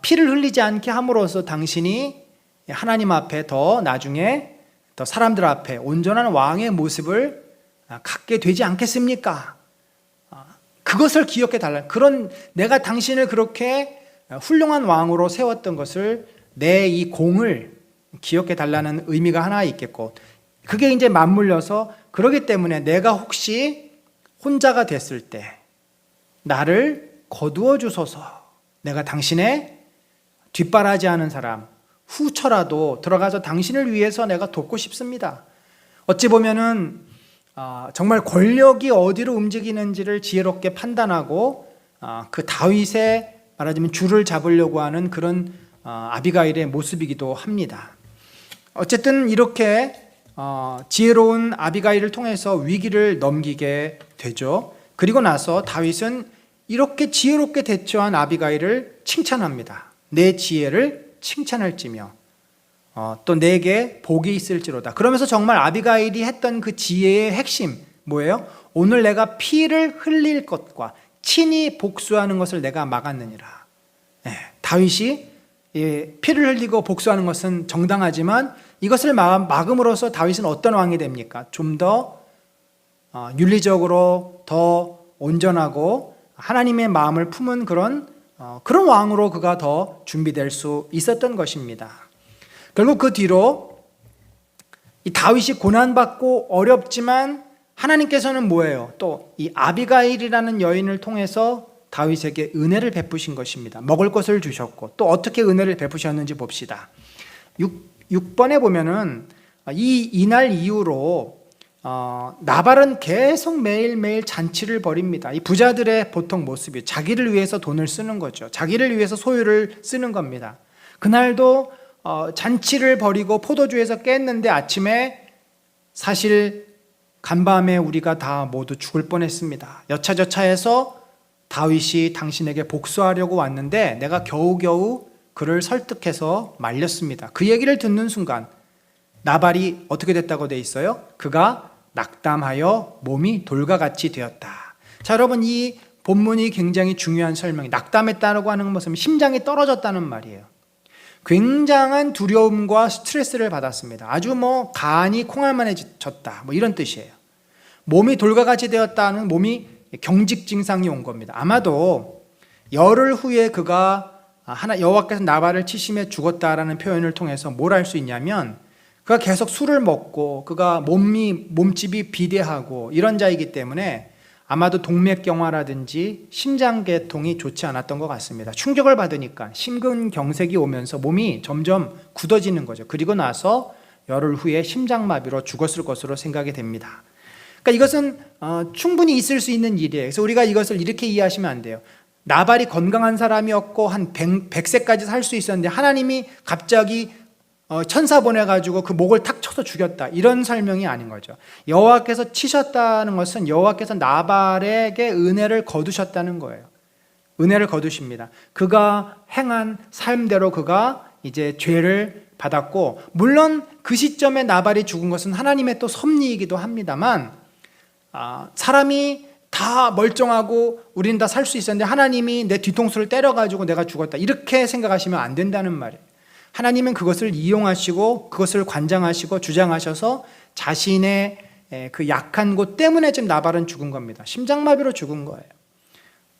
피를 흘리지 않게 함으로써 당신이 하나님 앞에 나중에 더 사람들 앞에 온전한 왕의 모습을 갖게 되지 않겠습니까? 그것을 기억해 달라. 내가 당신을 그렇게 훌륭한 왕으로 세웠던 것을 내 이 공을 기억해 달라는 의미가 하나 있겠고 그게 이제 맞물려서 그러기 때문에 내가 혹시 혼자가 됐을 때 나를 거두어 주소서. 내가 당신의 뒷바라지하는 사람 후처라도 들어가서 당신을 위해서 내가 돕고 싶습니다. 어찌 보면은 정말 권력이 어디로 움직이는지를 지혜롭게 판단하고 그 다윗의 말하자면 줄을 잡으려고 하는 그런 아비가일의 모습이기도 합니다. 어쨌든 이렇게 지혜로운 아비가일을 통해서 위기를 넘기게 되죠. 그리고 나서 다윗은 이렇게 지혜롭게 대처한 아비가일을 칭찬합니다. 내 지혜를 칭찬할지며 또 내게 복이 있을지로다. 그러면서 정말 아비가일이 했던 그 지혜의 핵심 뭐예요? 오늘 내가 피를 흘릴 것과 친히 복수하는 것을 내가 막았느니라. 다윗이 피를 흘리고 복수하는 것은 정당하지만 이것을 막음으로써 다윗은 어떤 왕이 됩니까? 좀 더 윤리적으로 더 온전하고 하나님의 마음을 품은 그런 왕으로 그가 더 준비될 수 있었던 것입니다. 결국 그 뒤로 이 다윗이 고난받고 어렵지만 하나님께서는 뭐예요? 또 이 아비가일이라는 여인을 통해서 다윗에게 은혜를 베푸신 것입니다. 먹을 것을 주셨고 또 어떻게 은혜를 베푸셨는지 봅시다. 6번에 보면은 이날 이후로 나발은 계속 매일매일 잔치를 벌입니다. 이 부자들의 보통 모습이 자기를 위해서 돈을 쓰는 거죠. 자기를 위해서 소유를 쓰는 겁니다. 그날도 잔치를 벌이고 포도주에서 깼는데 아침에 사실 간밤에 우리가 다 모두 죽을 뻔했습니다. 여차저차해서 다윗이 당신에게 복수하려고 왔는데 내가 겨우겨우 그를 설득해서 말렸습니다. 그 얘기를 듣는 순간 나발이 어떻게 됐다고 돼 있어요? 그가 낙담하여 몸이 돌과 같이 되었다. 자, 여러분, 이 본문이 굉장히 중요한 설명이, 낙담했다고 하는 것은 심장이 떨어졌다는 말이에요. 굉장한 두려움과 스트레스를 받았습니다. 아주 간이 콩알만해졌다, 이런 뜻이에요. 몸이 돌과 같이 되었다는, 몸이 경직 증상이 온 겁니다. 아마도 열흘 후에 그가 여호와께서 나발을 치심에 죽었다라는 표현을 통해서 뭘 알 수 있냐면, 그가 계속 술을 먹고 그가 몸집이 비대하고 이런 자이기 때문에 아마도 동맥경화라든지 심장계통이 좋지 않았던 것 같습니다. 충격을 받으니까 심근경색이 오면서 몸이 점점 굳어지는 거죠. 그리고 나서 열흘 후에 심장마비로 죽었을 것으로 생각이 됩니다. 그러니까 이것은 충분히 있을 수 있는 일이에요. 그래서 우리가 이것을 이렇게 이해하시면 안 돼요. 나발이 건강한 사람이었고 한 100세까지 살 수 있었는데 하나님이 갑자기 천사 보내가지고 그 목을 탁 쳐서 죽였다, 이런 설명이 아닌 거죠. 여호와께서 치셨다는 것은 여호와께서 나발에게 은혜를 거두셨다는 거예요. 은혜를 거두십니다. 그가 행한 삶대로 그가 이제 죄를 받았고, 물론 그 시점에 나발이 죽은 것은 하나님의 또 섭리이기도 합니다만, 사람이 다 멀쩡하고 우리는 다 살 수 있었는데 하나님이 내 뒤통수를 때려가지고 내가 죽었다, 이렇게 생각하시면 안 된다는 말이에요. 하나님은 그것을 이용하시고 그것을 관장하시고 주장하셔서 자신의 그 약한 곳 때문에 지금 나발은 죽은 겁니다. 심장마비로 죽은 거예요.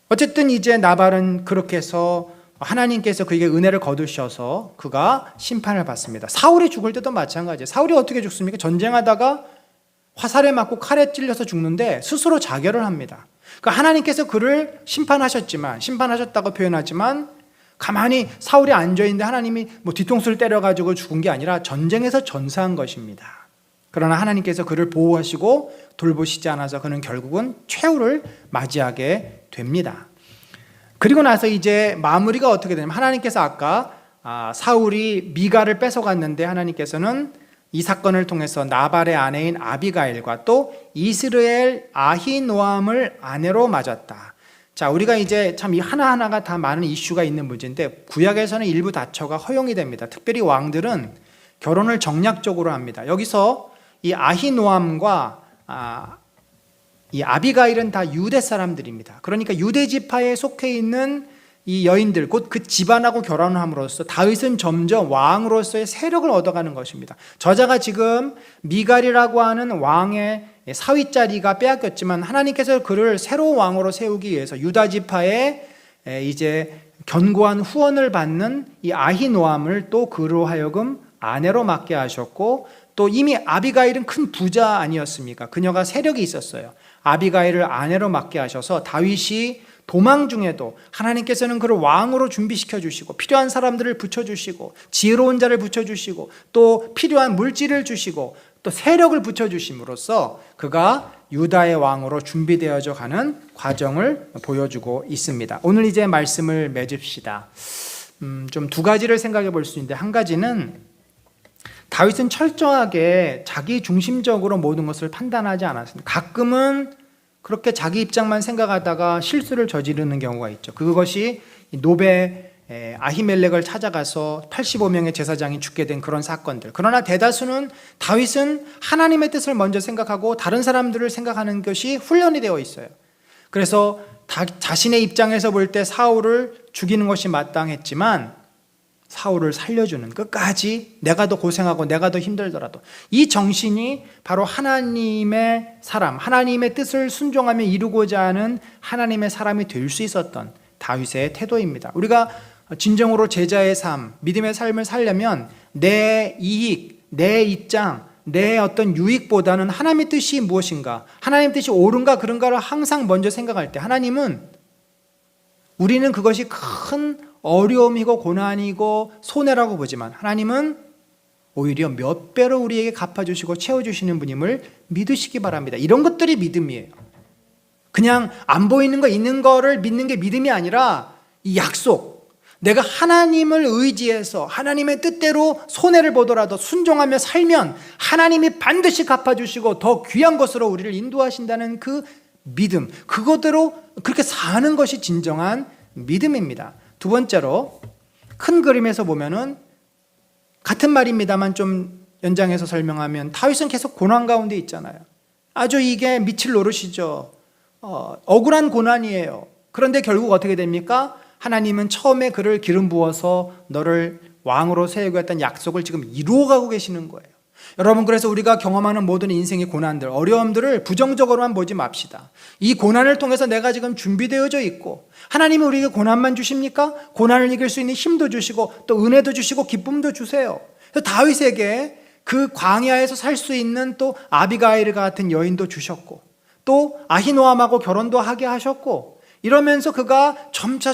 어쨌든 이제 나발은 그렇게 해서 하나님께서 그에게 은혜를 거두셔서 그가 심판을 받습니다. 사울이 죽을 때도 마찬가지예요. 사울이 어떻게 죽습니까? 전쟁하다가 화살에 맞고 칼에 찔려서 죽는데 스스로 자결을 합니다. 그러니까 하나님께서 그를 심판하셨다고 표현하지만 가만히 사울이 앉아있는데 하나님이 뒤통수를 때려가지고 죽은 게 아니라 전쟁에서 전사한 것입니다. 그러나 하나님께서 그를 보호하시고 돌보시지 않아서 그는 결국은 최후를 맞이하게 됩니다. 그리고 나서 이제 마무리가 어떻게 되냐면, 하나님께서 아까 사울이 미갈을 뺏어갔는데 하나님께서는 이 사건을 통해서 나발의 아내인 아비가일과 또 이스라엘 아히노암을 아내로 맞았다. 자, 우리가 이제 참 이 하나하나가 다 많은 이슈가 있는 문제인데, 구약에서는 일부 다처가 허용이 됩니다. 특별히 왕들은 결혼을 정략적으로 합니다. 여기서 이 아히노암과 이 아비가일은 다 유대 사람들입니다. 그러니까 유대 지파에 속해 있는 이 여인들, 곧 그 집안하고 결혼을 함으로써 다윗은 점점 왕으로서의 세력을 얻어가는 것입니다. 저자가 지금 미갈이라고 하는 왕의 사위 자리가 빼앗겼지만 하나님께서 그를 새로운 왕으로 세우기 위해서 유다 지파의 이제 견고한 후원을 받는 이 아히노암을 또 그로 하여금 아내로 맡게 하셨고, 또 이미 아비가일은 큰 부자 아니었습니까? 그녀가 세력이 있었어요. 아비가일을 아내로 맡게 하셔서 다윗이 도망 중에도 하나님께서는 그를 왕으로 준비시켜 주시고, 필요한 사람들을 붙여주시고, 지혜로운 자를 붙여주시고, 또 필요한 물질을 주시고, 또 세력을 붙여주심으로써 그가 유다의 왕으로 준비되어져 가는 과정을 보여주고 있습니다. 오늘 이제 말씀을 맺읍시다. 좀 두 가지를 생각해 볼 수 있는데, 한 가지는 다윗은 철저하게 자기 중심적으로 모든 것을 판단하지 않았습니다. 가끔은 그렇게 자기 입장만 생각하다가 실수를 저지르는 경우가 있죠. 그것이 노베 아히멜렉을 찾아가서 85명의 제사장이 죽게 된 그런 사건들. 그러나 대다수는 다윗은 하나님의 뜻을 먼저 생각하고 다른 사람들을 생각하는 것이 훈련이 되어 있어요. 그래서 자신의 입장에서 볼 때 사울을 죽이는 것이 마땅했지만 사울을 살려주는, 끝까지 내가 더 고생하고 내가 더 힘들더라도 이 정신이 바로 하나님의 사람, 하나님의 뜻을 순종하며 이루고자 하는 하나님의 사람이 될 수 있었던 다윗의 태도입니다. 우리가 진정으로 제자의 삶, 믿음의 삶을 살려면 내 이익, 내 입장, 내 어떤 유익보다는 하나님의 뜻이 무엇인가, 하나님의 뜻이 옳은가 그른가를 항상 먼저 생각할 때 우리는 그것이 큰 어려움이고 고난이고 손해라고 보지만 하나님은 오히려 몇 배로 우리에게 갚아주시고 채워주시는 분임을 믿으시기 바랍니다. 이런 것들이 믿음이에요. 그냥 안 보이는 거 있는 거를 믿는 게 믿음이 아니라 이 약속, 내가 하나님을 의지해서 하나님의 뜻대로 손해를 보더라도 순종하며 살면 하나님이 반드시 갚아주시고 더 귀한 것으로 우리를 인도하신다는 그 믿음, 그거대로 그렇게 사는 것이 진정한 믿음입니다. 두 번째로 큰 그림에서 보면은 같은 말입니다만 좀 연장해서 설명하면 다윗은 계속 고난 가운데 있잖아요. 아주 이게 미칠 노릇이죠. 억울한 고난이에요. 그런데 결국 어떻게 됩니까? 하나님은 처음에 그를 기름 부어서 너를 왕으로 세우고 했던 약속을 지금 이루어가고 계시는 거예요. 여러분, 그래서 우리가 경험하는 모든 인생의 고난들, 어려움들을 부정적으로만 보지 맙시다. 이 고난을 통해서 내가 지금 준비되어져 있고, 하나님이 우리에게 고난만 주십니까? 고난을 이길 수 있는 힘도 주시고 또 은혜도 주시고 기쁨도 주세요. 그래서 다윗에게 그 광야에서 살 수 있는 또 아비가일 같은 여인도 주셨고, 또 아히노암하고 결혼도 하게 하셨고, 이러면서 그가 점차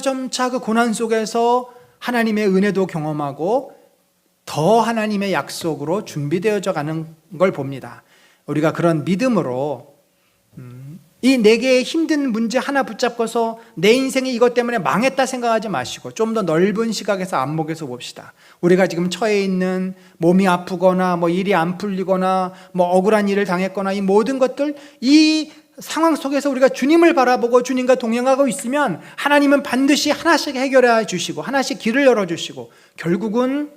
그 고난 속에서 하나님의 은혜도 경험하고 더 하나님의 약속으로 준비되어져 가는 걸 봅니다. 우리가 그런 믿음으로 이 네 개의 힘든 문제 하나 붙잡고서 내 인생이 이것 때문에 망했다 생각하지 마시고 좀 더 넓은 시각에서 안목에서 봅시다. 우리가 지금 처해 있는 몸이 아프거나 일이 안 풀리거나 억울한 일을 당했거나 이 모든 것들, 이 상황 속에서 우리가 주님을 바라보고 주님과 동행하고 있으면 하나님은 반드시 하나씩 해결해 주시고 하나씩 길을 열어주시고 결국은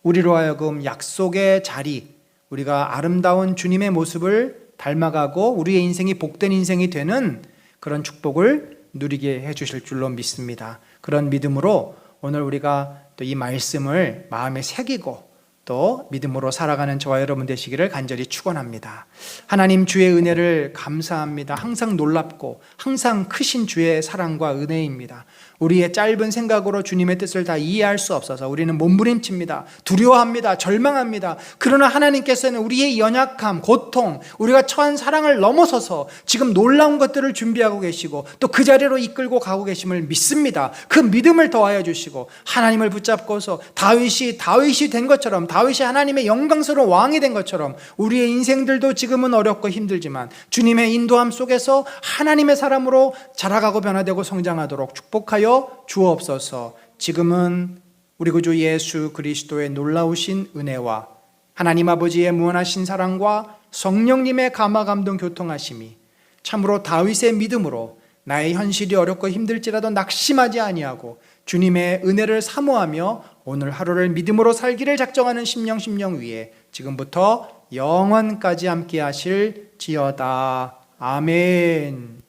우리로 하여금 약속의 자리, 우리가 아름다운 주님의 모습을 닮아가고 우리의 인생이 복된 인생이 되는 그런 축복을 누리게 해주실 줄로 믿습니다. 그런 믿음으로 오늘 우리가 또 이 말씀을 마음에 새기고 또 믿음으로 살아가는 저와 여러분 되시기를 간절히 축원합니다. 하나님, 주의 은혜를 감사합니다. 항상 놀랍고 항상 크신 주의 사랑과 은혜입니다. 우리의 짧은 생각으로 주님의 뜻을 다 이해할 수 없어서 우리는 몸부림칩니다. 두려워합니다. 절망합니다. 그러나 하나님께서는 우리의 연약함, 고통, 우리가 처한 사랑을 넘어서서 지금 놀라운 것들을 준비하고 계시고 또 그 자리로 이끌고 가고 계심을 믿습니다. 그 믿음을 더하여 주시고 하나님을 붙잡고서 다윗이 된 것처럼, 다윗이 하나님의 영광스러운 왕이 된 것처럼 우리의 인생들도 지금은 어렵고 힘들지만 주님의 인도함 속에서 하나님의 사람으로 자라가고 변화되고 성장하도록 축복하여 주옵소서. 지금은 우리 구주 예수 그리스도의 놀라우신 은혜와 하나님 아버지의 무한하신 사랑과 성령님의 감화 감동 교통하심이 참으로 다윗의 믿음으로 나의 현실이 어렵고 힘들지라도 낙심하지 아니하고 주님의 은혜를 사모하며 오늘 하루를 믿음으로 살기를 작정하는 심령 위에 지금부터 영원까지 함께 하실지어다. 아멘.